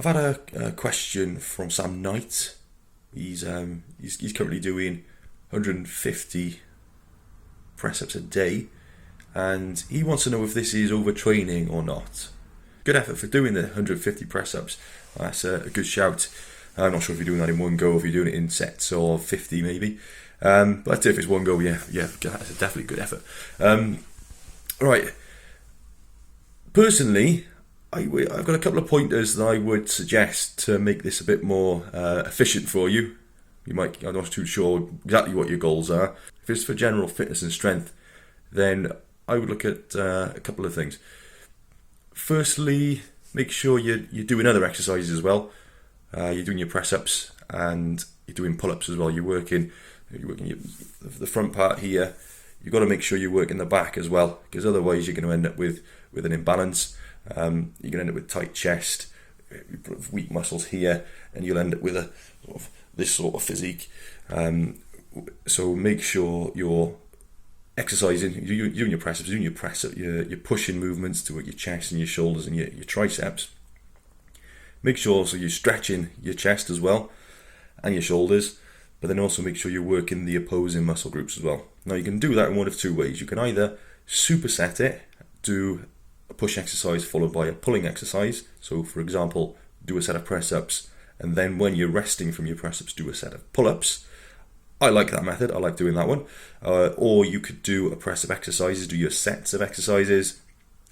I've had a question from Sam Knight. He's currently doing 150 press-ups a day, and he wants to know if this is overtraining or not. Good effort for doing the 150 press-ups. That's a good shout. I'm not sure if you're doing that in one go, or if you're doing it in sets or 50 maybe. But if it's one go, yeah, that's definitely good effort. Right. Personally, I've got a couple of pointers that I would suggest to make this a bit more efficient for you. I'm not too sure exactly what your goals are. If it's for general fitness and strength, then I would look at a couple of things. Firstly, make sure you're doing other exercises as well. You're doing your press-ups and you're doing pull-ups as well. You're working the front part here. You've got to make sure you're working the back as well, because otherwise you're going to end up with an imbalance. You're going to end up with tight chest, weak muscles here, and you'll end up with this sort of physique. So make sure you're exercising, you're doing your press-ups, doing your press-up, your pushing movements to work your chest and your shoulders and your triceps. Make sure so you're stretching your chest as well and your shoulders, but then also make sure you're working the opposing muscle groups as well. Now you can do that in one of two ways. You can either superset it, do a push exercise followed by a pulling exercise. So for example, do a set of press-ups, and then when you're resting from your press-ups, do a set of pull-ups. I like that method. I like doing that one. Or you could do a press-up exercises, do your sets of exercises,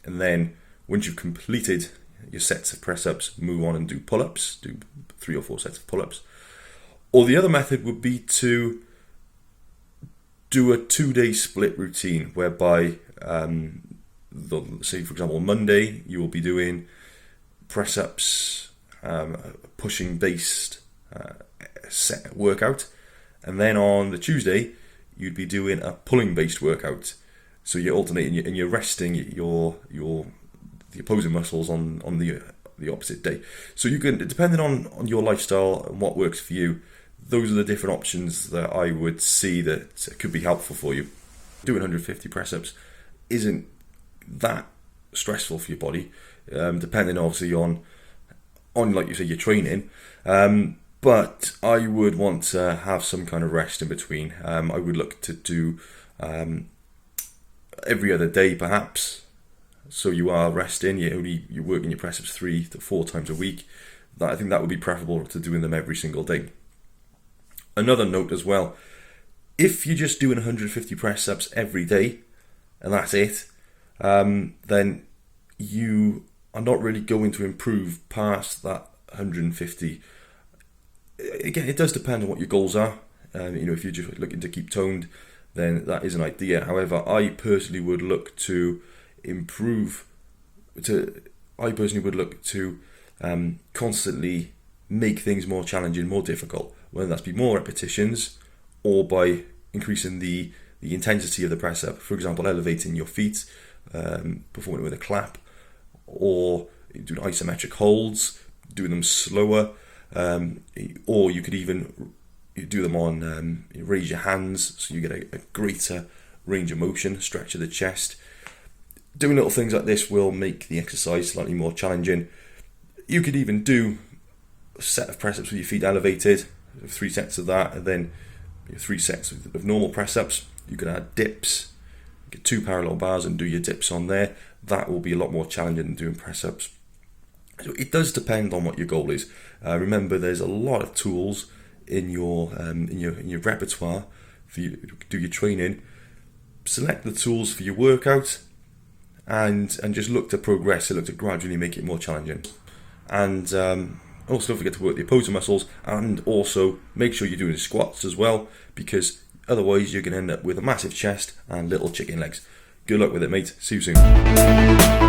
and then once you've completed your sets of press-ups, move on and do pull-ups, do 3 or 4 sets of pull-ups. Or the other method would be to do a 2-day split routine, whereby, say for example, Monday you will be doing press-ups, pushing based set workout, and then on the Tuesday you'd be doing a pulling based workout. So you're alternating and you're resting the opposing muscles on the opposite day. So you can, depending on your lifestyle and what works for you, those are the different options that I would see that could be helpful for you. Doing 150 press-ups isn't that stressful for your body, depending obviously on like you say, your training. But I would want to have some kind of rest in between. I would look to do every other day perhaps. So you are resting, you're working your press-ups 3 to 4 times a week. I think that would be preferable to doing them every single day. Another note as well, if you're just doing 150 press-ups every day and that's it, then you are not really going to improve past that 150. Again, it does depend on what your goals are. If you're just looking to keep toned, then that is an idea. However, I personally would look to constantly make things more challenging, more difficult, whether that's be more repetitions or by increasing the intensity of the press up. For example, elevating your feet, performing it with a clap, or doing isometric holds, doing them slower, or you could even do them on raise your hands, so you get a greater range of motion, stretch of the chest. Doing little things like this will make the exercise slightly more challenging. You could even do a set of press-ups with your feet elevated, 3 sets of that, and then 3 sets of normal press-ups. You could add dips, get 2 parallel bars and do your dips on there. That will be a lot more challenging than doing press-ups. So it does depend on what your goal is. Remember, there's a lot of tools in your repertoire for you to do your training. Select the tools for your workout, and just look to progress. Look to gradually make it more challenging. And also don't forget to work the opposing muscles, and also make sure you're doing squats as well, because otherwise you're going to end up with a massive chest and little chicken legs. Good luck with it, mate. See you soon.